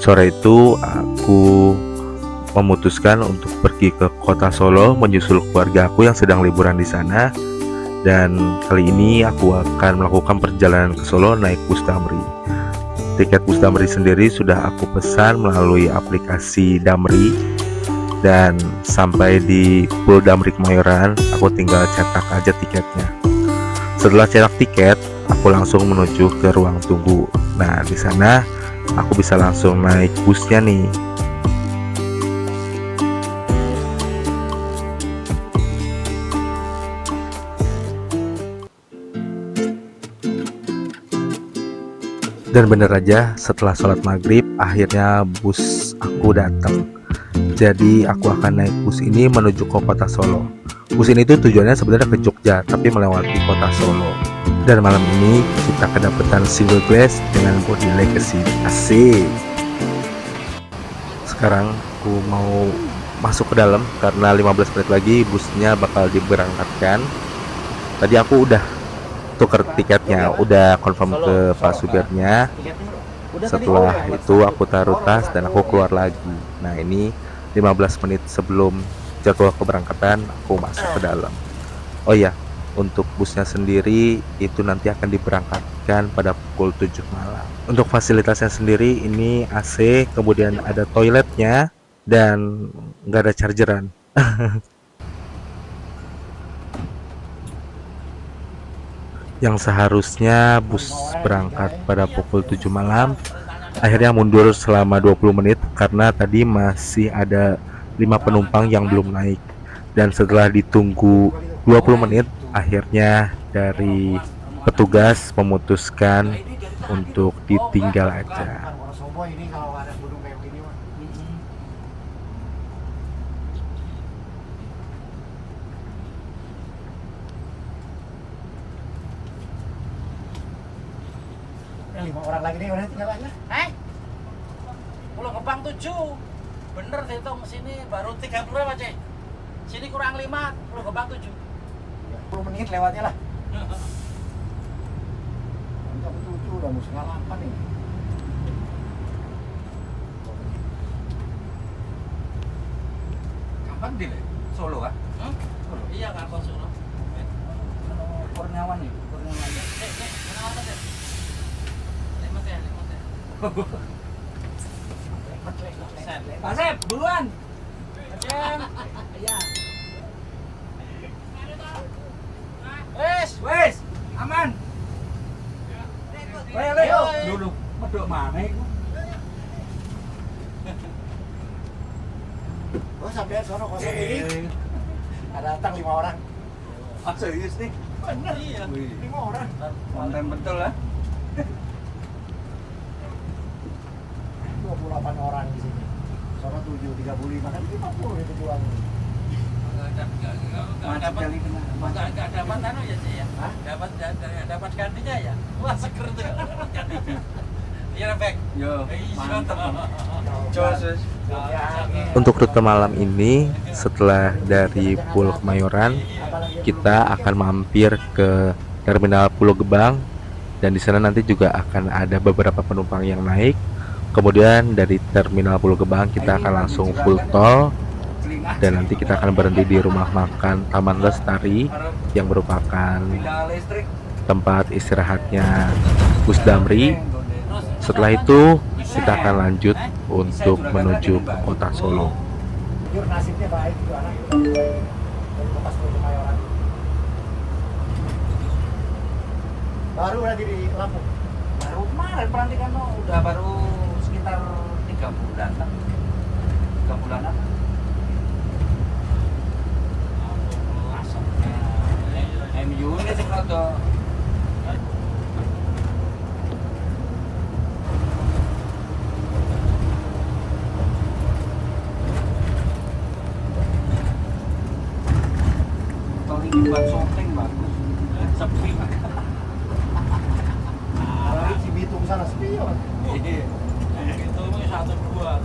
Sore itu aku memutuskan untuk pergi ke kota Solo menyusul keluarga aku yang sedang liburan di sana. Dan kali ini aku akan melakukan perjalanan ke Solo naik bus Damri. Tiket bus Damri sendiri sudah aku pesan melalui aplikasi Damri. Dan sampai di Pulau Damri Kemayoran, aku tinggal cetak aja tiketnya. Setelah cetak tiket, aku langsung menuju ke ruang tunggu. Nah, di sana aku bisa langsung naik busnya nih. Dan bener aja, setelah sholat maghrib, akhirnya bus aku datang. Jadi aku akan naik bus ini menuju ke kota Solo. Bus ini tuh tujuannya sebenarnya ke Jogja, tapi melewati kota Solo. Dan malam ini kita kedapetan single glass dengan body legacy. Asik. Sekarang aku mau masuk ke dalam karena 15 menit lagi busnya bakal diberangkatkan. Tadi aku udah tuker tiketnya, udah confirm ke Pak supirnya. Setelah itu aku taruh tas dan aku keluar lagi. Nah, ini 15 menit sebelum jadwal keberangkatan aku masuk ke dalam. Oh iya, untuk busnya sendiri itu nanti akan diberangkatkan pada pukul 7 malam. Untuk fasilitasnya sendiri ini AC, kemudian ada toiletnya dan nggak ada chargeran. Yang seharusnya bus berangkat pada pukul 7 malam akhirnya mundur selama 20 menit karena tadi masih ada 5 penumpang yang belum naik. Dan setelah ditunggu 20 menit, akhirnya dari petugas memutuskan untuk ditinggal aja. Lima orang lagi nih, udah tinggal aja. Pulau Gebang 7. Bener dihitung sini baru 30 berapa, Cek? Sini kurang 5, Pulau Gebang 7. 10 menit lewatnya lah. Jam 7 udah mau setengah 8 nih. Kapan di Solo kah? Solo. Iya, kantor Solo. Kurniawan nih, Kurniawan. Kenapa, Cek? Lemot ya. Pak Sep, duluan. Cem. Iya. Wes. Aman. Ayo. Duduk, medok mana itu? Oh, sampai sono kosong ini. Ada datang 5 orang. Ah, serius nih? Bener iya. 5 orang. Konten betul lah. 28 orang di sini. Sono 7, 35 kan 50 itu jual. Nggak dapat anu ya, Cek ya? Hah? Dapat gantinya ya? Wah, seger tuh. Iya, Bek. Yo, mantap. Jos. Jos. Untuk rute malam ini, setelah dari Pulau Kemayoran, kita akan mampir ke Terminal Pulau Gebang. Dan di sana nanti juga akan ada beberapa penumpang yang naik. Kemudian dari Terminal Pulau Gebang kita akan langsung full tol. Dan nanti kita akan berhenti di rumah makan Taman Lestari yang merupakan Listrik. tempat istirahatnya bus Damri. Setelah itu kita akan lanjut untuk menuju ke kota Solo. Jujur nasibnya baik itu anak dari bekas Kemayoran. Baru lagi di Lampung. Baru kemarin pelantikan udah baru sekitar 3 bulan kan? 3 bulanan. MU ini sing rada tahun ini buat syuting bagus. Sepi. Dari Cibitung sana sepi ya. Iya. Itu mungkin 1-2.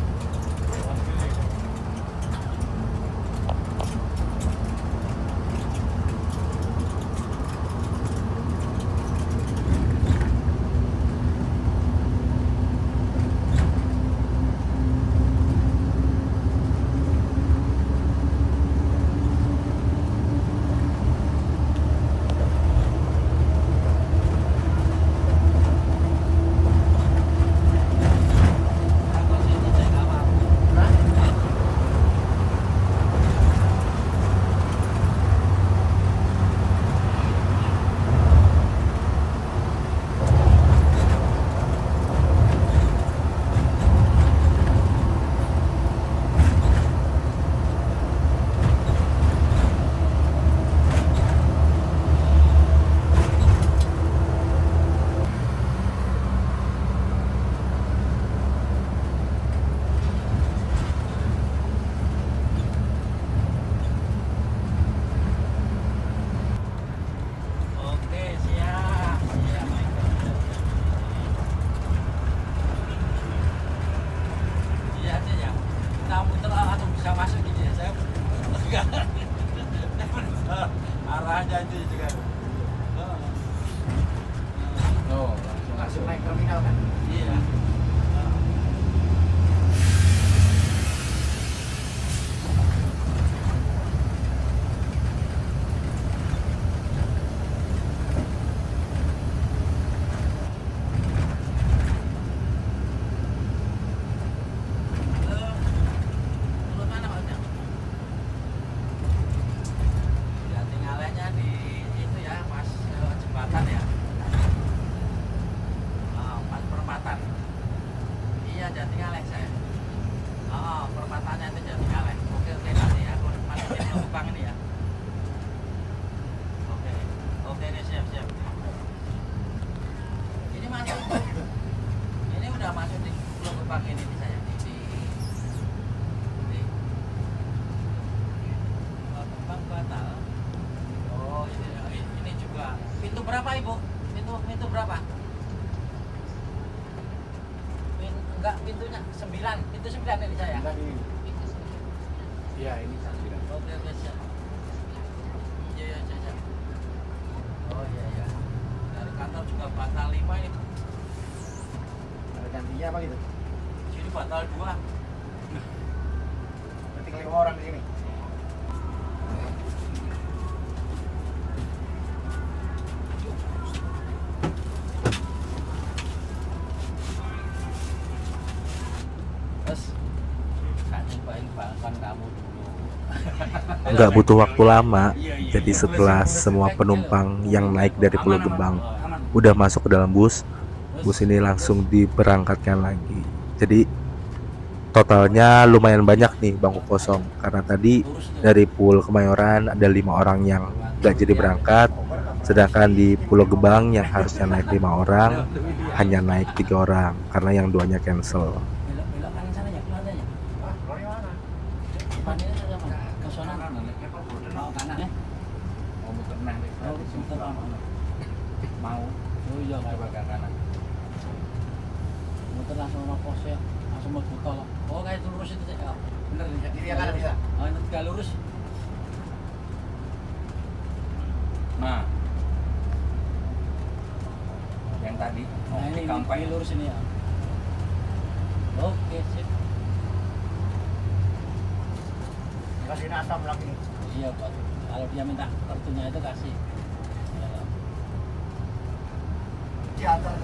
juga. Arahnya itu juga. Tuh, Langsung naik terminal kan? Iya. Lu mana Masnya? Ya tinggalannya di itu ya, pas jembatan ya. Pas perempatan. Iya, Jatingaleh saya. Perempatannya itu Jatingaleh. Oke, nanti aku masukin lubang ini ya. Oke, ini siap. Ini masuk. Ini udah masuk di lubang ini nih saya. Di lubang batal. Oh, ini juga. Pintu berapa, Ibu? Pintu berapa? Enggak, pintunya 9. Pintu 9 ini saya. Enggak di. Iya, ini 9. Oke, siap. Iya. Oh iya. Dari kantor juga batal 5 ini. Ada gantinya apa gitu? Sini batal 2. Berarti 5 orang di sini. Terus tak nyobain balkon kamu dulu. Nggak butuh waktu lama. Jadi setelah semua penumpang yang naik dari Pulau Gebang udah masuk ke dalam bus ini langsung diberangkatkan lagi. Jadi totalnya lumayan banyak nih bangku kosong, karena tadi dari Pulau Kemayoran ada 5 orang yang nggak jadi berangkat, sedangkan di Pulau Gebang yang harusnya naik 5 orang hanya naik 3 orang karena yang 2-nya cancel. Belok kanan sana ya, keluar aja. Wah, keluarnya mana? Depan ini saja Mas. Ke sana. Mau kanan ya? mau muter nah nih. Oh, sebentar mana? Mau Oh iya, coba ke kanan. muter langsung sama pos ya. Langsung mau tol. Oh, kayak itu lurus itu ya. Bener nih. Kiri ya kanan bisa. Oh, ini tegak lurus. Nah, yang tadi Nah, ini Kampai lurus ini ya. Oke, sip. Kasih asam lagi nih. Iya, Pak. Kalau dia minta kartunya itu kasih. Ya. Di atas.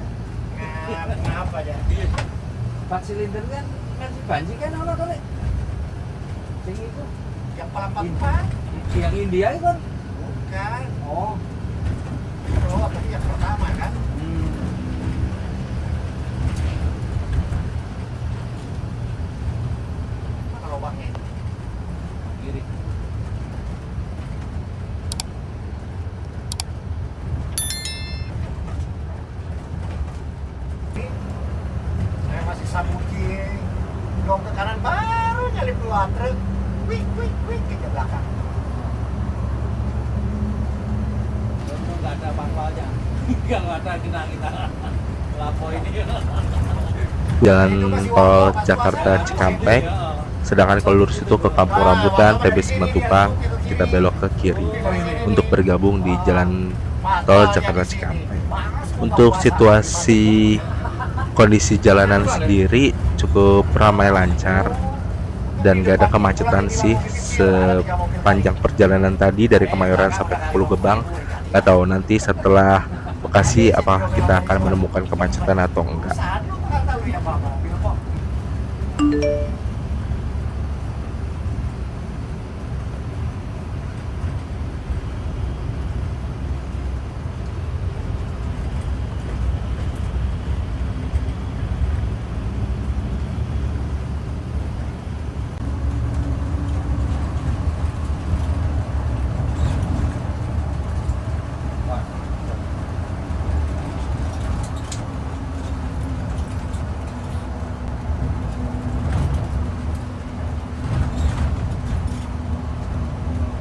Ngapa aja? Pak silinder kan masih banci kan ono to, Lek? Sing iku Yang pelan-pelan. yang India itu kan. Bukan. Oh. Oh, tadi yang pertama kan? Mana lubangnya? Kiri. Saya masih sambungin dong ke kanan baru nyalip dua truk. Wih ke belakang. Untung nggak ada manualnya. Nggak ada kita lapo ini. Jalan tol Jakarta Cikampek, sedangkan kalau lurus itu ke Kampung Rambutan, TB Simatupang, kita belok ke kiri untuk bergabung di jalan tol Jakarta Cikampek. Untuk situasi kondisi jalanan sendiri cukup ramai lancar dan gak ada kemacetan sih sepanjang perjalanan tadi dari Kemayoran sampai ke Pulau Gebang. Gak tahu nanti setelah Bekasi apakah kita akan menemukan kemacetan atau enggak. Satu nggak tahu ini apa mobil kok.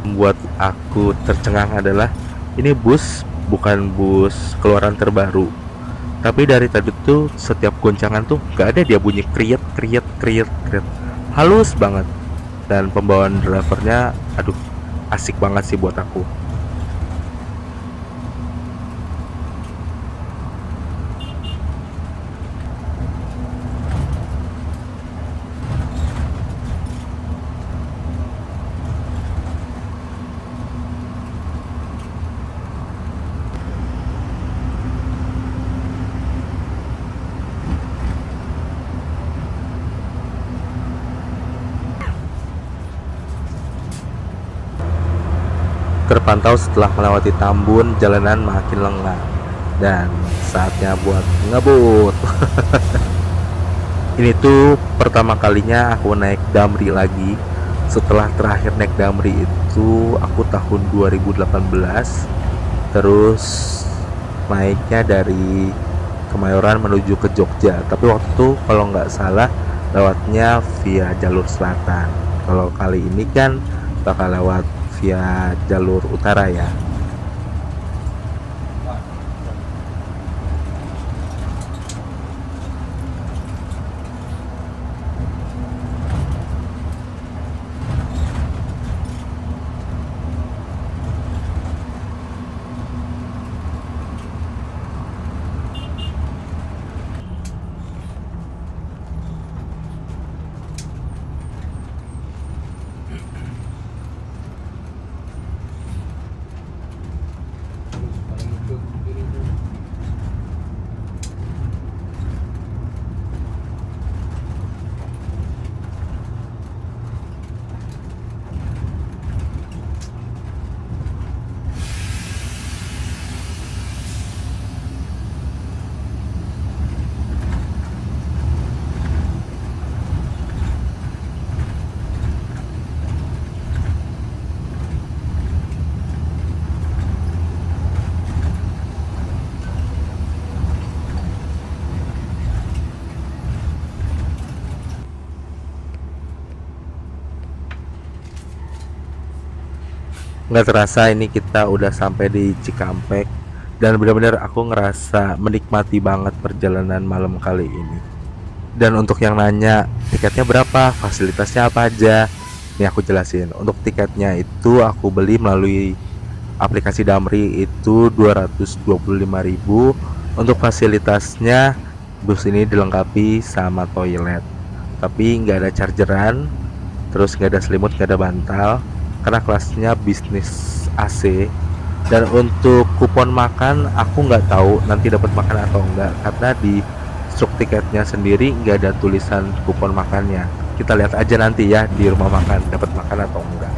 Membuat aku tercengang adalah ini bus bukan bus keluaran terbaru, tapi dari tadi tuh setiap goncangan tuh gak ada dia bunyi kriet kriet kriet kriet, halus banget. dan pembawaan drivernya aduh asik banget sih buat aku. Terpantau setelah melewati Tambun, jalanan makin lengang dan saatnya buat ngebut. Ini tuh pertama kalinya aku naik Damri lagi. Setelah terakhir naik Damri itu aku tahun 2018. Terus naiknya dari Kemayoran menuju ke Jogja. Tapi waktu itu kalau nggak salah lewatnya via jalur selatan. Kalau kali ini kan bakal lewat via jalur utara ya. Nggak terasa ini kita udah sampai di Cikampek dan benar-benar aku ngerasa menikmati banget perjalanan malam kali ini. Dan untuk yang nanya tiketnya berapa, fasilitasnya apa aja, nih aku jelasin. Untuk tiketnya itu aku beli melalui aplikasi Damri itu 225.000. Untuk fasilitasnya bus ini dilengkapi sama toilet, tapi nggak ada chargeran, terus nggak ada selimut, nggak ada bantal karena kelasnya bisnis AC. Dan untuk kupon makan aku nggak tahu nanti dapat makan atau enggak karena di struk tiketnya sendiri nggak ada tulisan kupon makannya. Kita lihat aja nanti ya di rumah makan dapat makan atau enggak.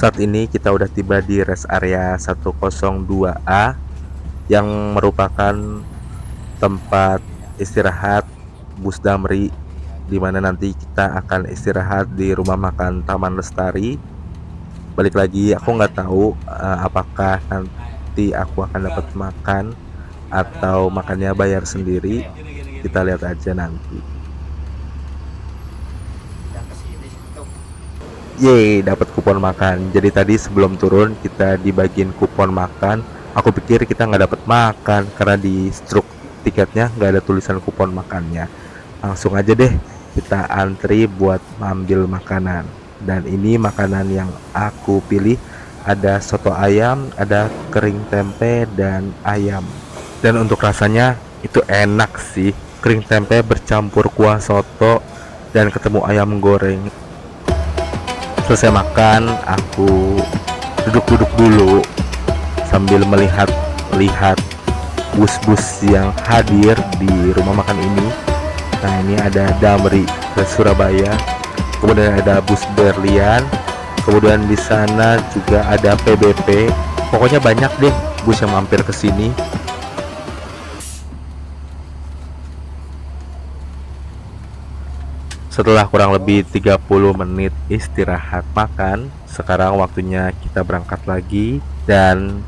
Saat ini kita udah tiba di rest area 102A yang merupakan tempat istirahat bus Damri, di mana nanti kita akan istirahat di rumah makan Taman Lestari. Balik lagi, aku nggak tahu apakah nanti aku akan dapat makan atau makannya bayar sendiri. Kita lihat aja nanti. Yeay, dapat kupon makan. Jadi tadi sebelum turun kita dibagiin kupon makan. Aku pikir kita nggak dapat makan karena di struk tiketnya nggak ada tulisan kupon makannya. Langsung aja deh kita antri buat ambil makanan. Dan ini makanan yang aku pilih ada soto ayam, ada kering tempe dan ayam. Dan untuk rasanya itu enak sih. Kering tempe bercampur kuah soto dan ketemu ayam goreng. Selesai makan, aku duduk-duduk dulu sambil melihat bus-bus yang hadir di rumah makan ini. Nah, ini ada Damri ke Surabaya, kemudian ada bus Berlian, kemudian di sana juga ada PBP. Pokoknya banyak deh bus yang mampir ke sini. Setelah kurang lebih 30 menit istirahat makan, sekarang waktunya kita berangkat lagi. Dan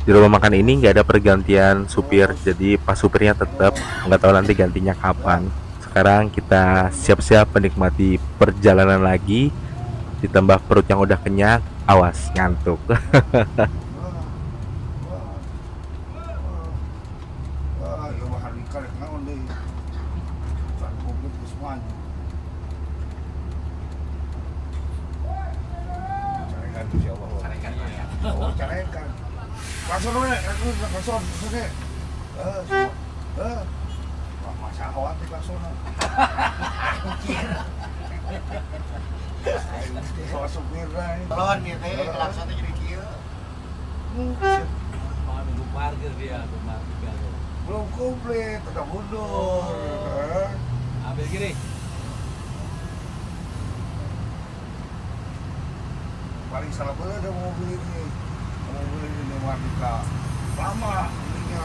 di rumah makan ini nggak ada pergantian supir, jadi pas supirnya tetap, nggak tahu nanti gantinya kapan. sekarang kita siap-siap menikmati perjalanan lagi. Ditambah perut yang udah kenyang, awas ngantuk. Ya bahar dikarek naon deui. San komplit geus maju. Carekan insyaallah. Sarekan ya. Oh, carekan. Langsung we, langsung sini. Wah, masa awat di langsung. Ayo, supir lain. Telon nih teh, laksana jadi kieu. Mau nunggu parkir dia, rumah tiga tuh. Belum komplit, tetap mundur. Ambil kiri. Paling salah bener ada mobil ini. Mobil ini Mardika. Lama ininya.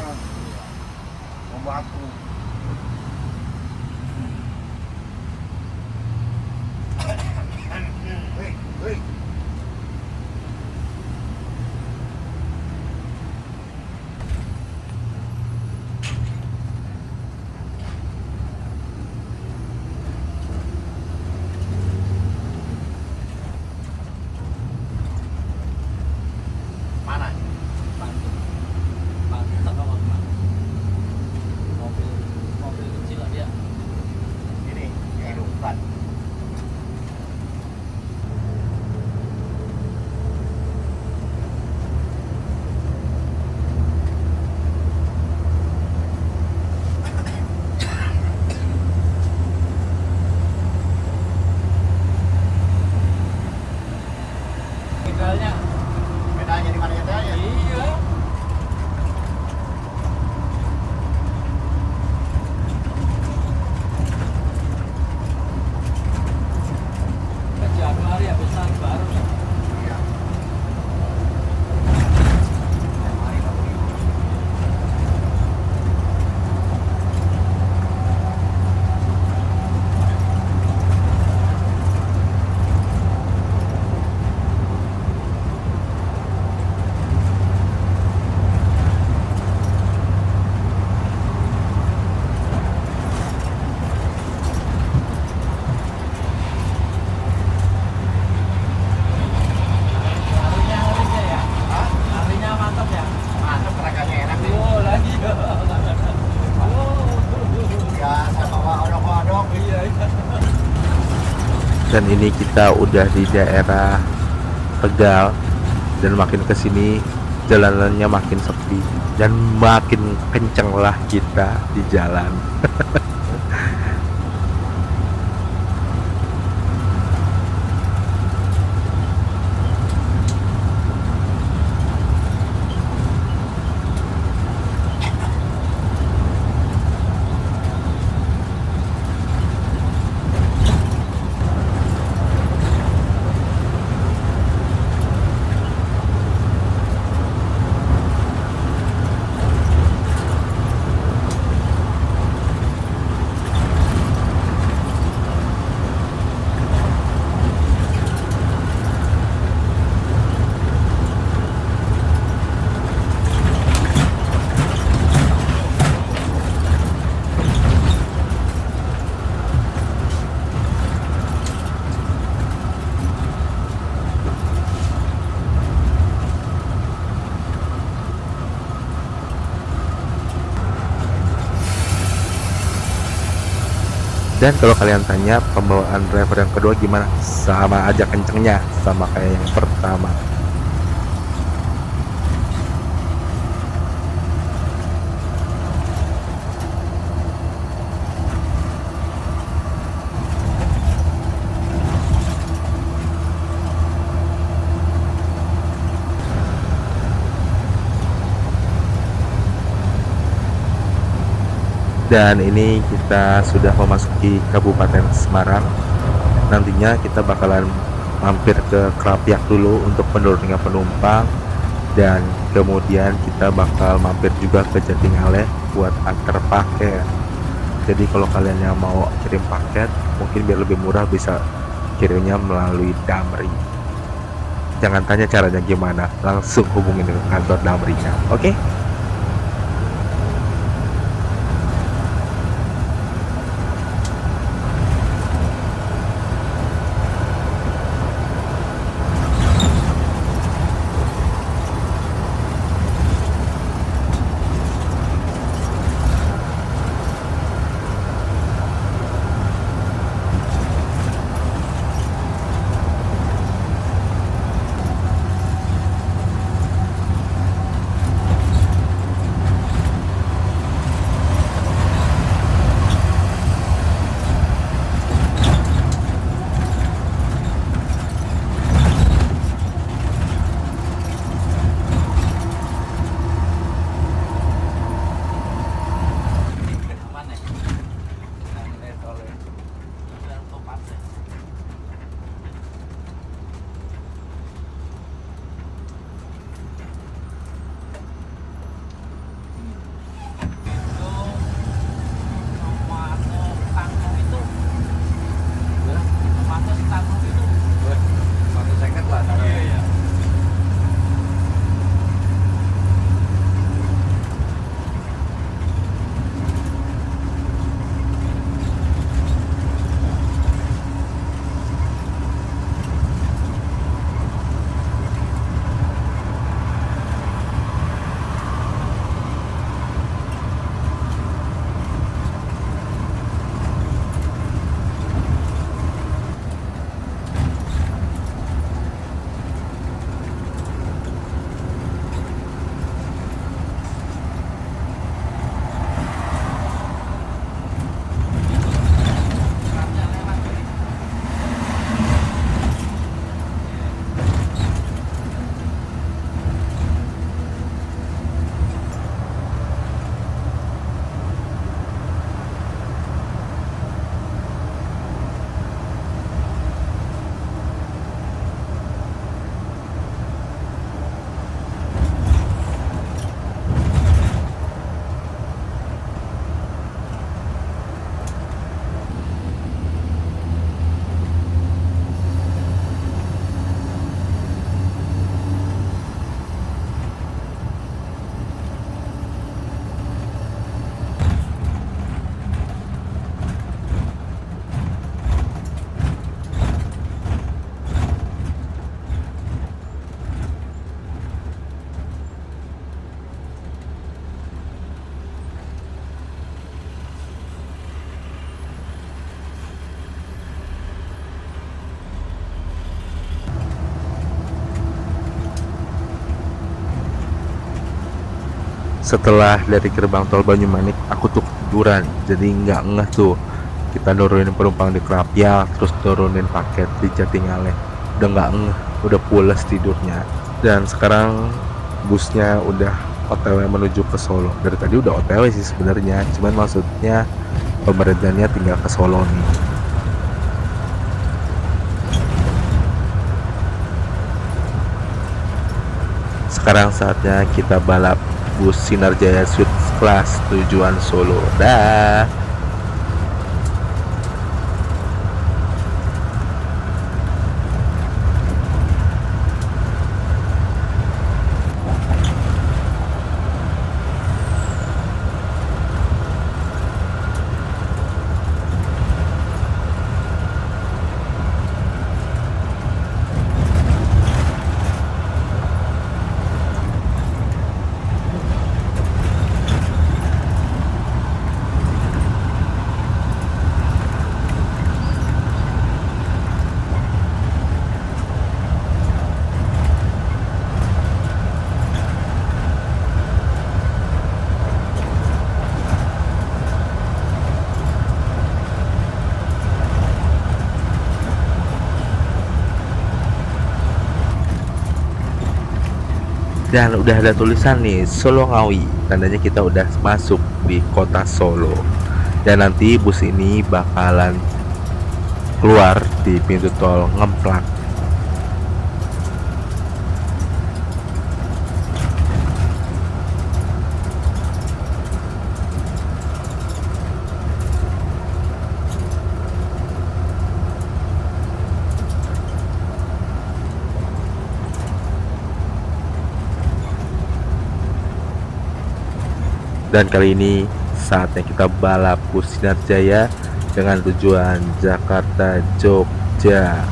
Membatu. Hei, hei. Mana? Bantu. Bantu tak apa apa. Mobil kecil lah dia. Ini kehidupan. Tinggalnya. Bedanya di mana ya teh? Iya. Kan Januari habis tahun baru ya. Iya. Larinya harusnya ya. Hah? Larinya mantap ya. Mantap terakanya enak nih. Oh lagi. Biasa bawa odok-odok. Iya iya. Dan ini kita udah di daerah Tegal, dan makin kesini jalanannya makin sepi dan makin kenceng lah kita di jalan. Dan kalau kalian tanya pembawaan driver yang kedua gimana, sama aja kencengnya sama kayak yang pertama. Dan ini kita sudah memasuki Kabupaten Semarang. Nantinya kita bakalan mampir ke Krapyak dulu untuk menurunkan penumpang, dan kemudian kita bakal mampir juga ke Jatingaleh buat antar paket. Jadi kalau kalian yang mau kirim paket, mungkin biar lebih murah bisa kirimnya melalui Damri. Jangan tanya caranya gimana, langsung hubungin ke kantor Damrinya. Oke? Setelah dari gerbang tol Banyumanik aku tuh ketiduran, jadi nggak ngeh tuh kita nurunin penumpang di Krapia terus turunin paket di Jatingaleh. Udah nggak ngeh, udah pules tidurnya. Dan sekarang busnya udah OTW menuju ke Solo. Dari tadi udah OTW sih sebenarnya, cuman maksudnya pemerintahnya tinggal ke Solo nih. Sekarang saatnya kita balap bus Sinar Jaya Suite Class tujuan Solo. Dah. Dan udah ada tulisan nih Solo Ngawi, tandanya kita udah masuk di kota Solo. Dan nanti bus ini bakalan keluar di pintu tol Ngemplak. Dan kali ini saatnya kita balap bus Sinar Jaya dengan tujuan Jakarta Jogja.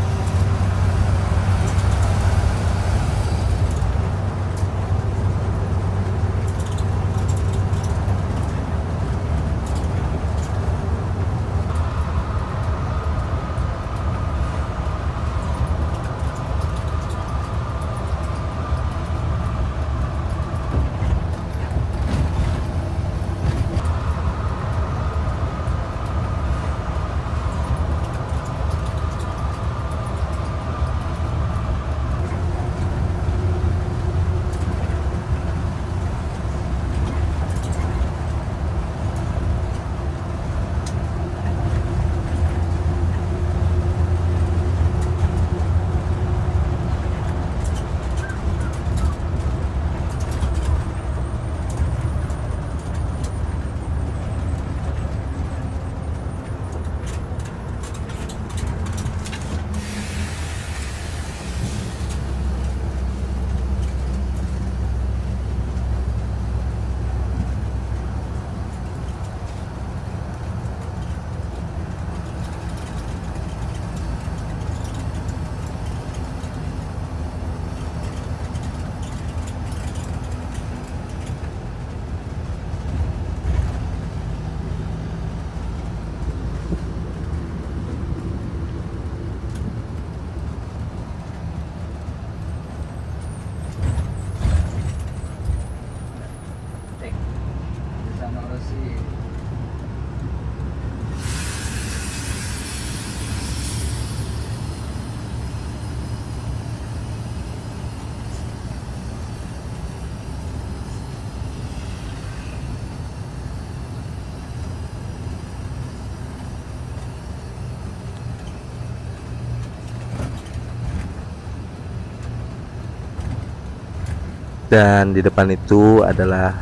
Dan di depan itu adalah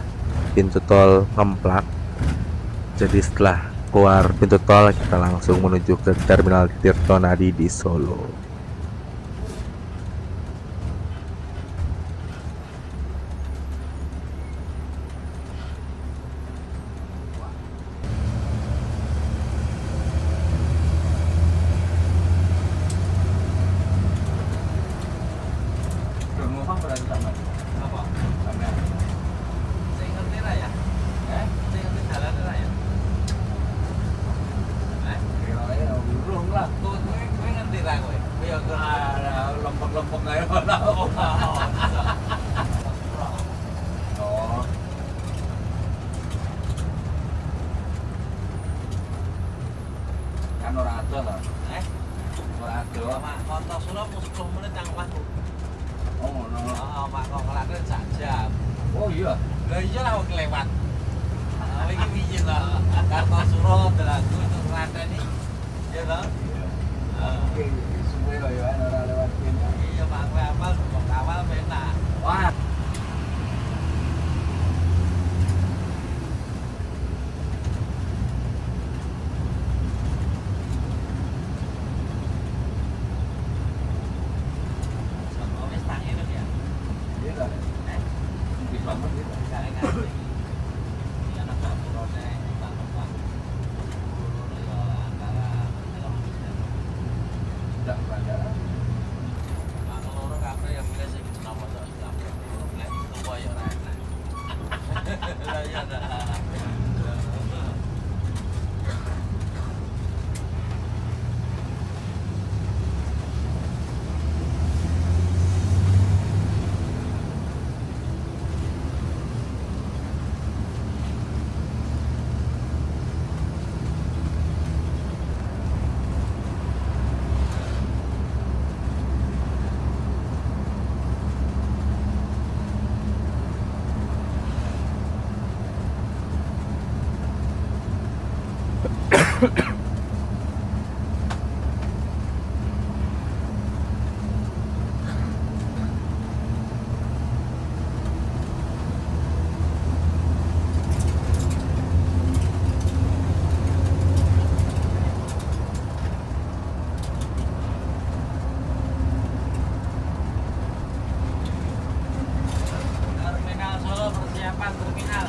pintu tol Ngemplak. Jadi setelah keluar pintu tol kita langsung menuju ke Terminal Tirtonadi di Solo. Ngomong berarti sama. Apa? Sama. Sing ngerti ra ya? Sing ngerti dalan ra ya? Kira-kira urung lah. Kowe ngerti ra kowe? Kowe kan ora ado to. Eh, Ora ado. Mak Kartosuro 10 menit nang omahku. Oh ngono. Heeh, Mak kok kelakon sak jam. Oh iya. Lah iya lah wong kelewat. Iki piye to? Kartosuro delaku untuk ngladeni. Ya to? Oke, suwe kok ya ora lewat kene. Iya, Mak kowe apal kok awal penak. Wah. Sopo wis tak ngene ya. Iya ta. Eh, Di bangun gitu. gak enak. Iki anak Kartosuro tak numpak. Dulu ya antara Tidak bandara. Mak loro kabeh yang milih sing nomor 1 kabeh. Nek tuwa ya ora enak. Lah iya ta. Terminal Solo, persiapan terminal.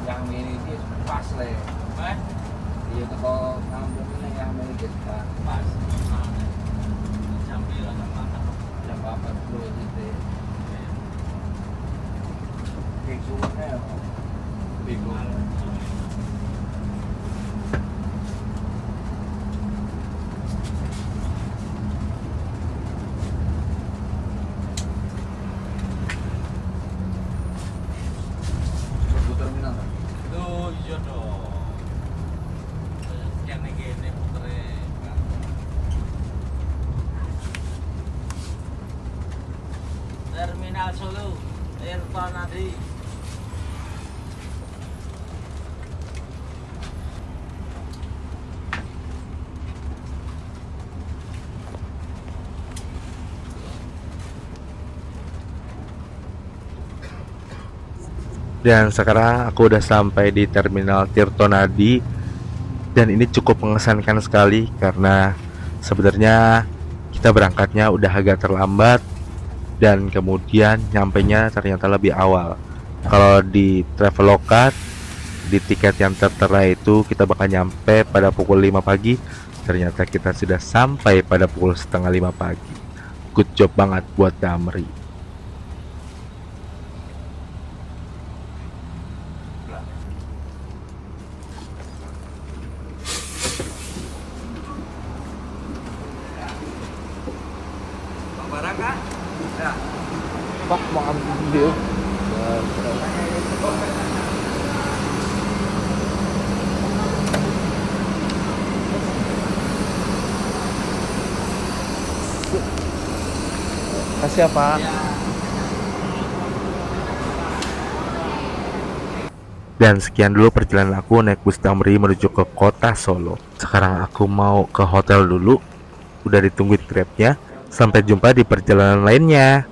Yang ini dia pas le. Eh, Iya teko kampung ini yang ini pas. jam piro jam makan. Jam 40 gitu. Kayak suwene. Bingung. Terminal. Duh, iya dong. Yang gini putere. Terminal Solo, Tirton Adi. Dan sekarang aku udah sampai di Terminal Tirtonadi dan ini cukup mengesankan sekali karena sebenarnya kita berangkatnya udah agak terlambat dan kemudian nyampainya ternyata lebih awal. Kalau di Traveloka di tiket yang tertera itu kita bakal nyampe pada pukul 5 pagi, ternyata kita sudah sampai pada pukul setengah 5 pagi. Good job banget buat Damri. Bang barang kah? Ya. Pak mau ambil. Kasih ya, Pak. Dan sekian dulu perjalanan aku naik bus Damri menuju ke kota Solo. Sekarang aku mau ke hotel dulu. Udah ditungguin Grabnya. Sampai jumpa di perjalanan lainnya.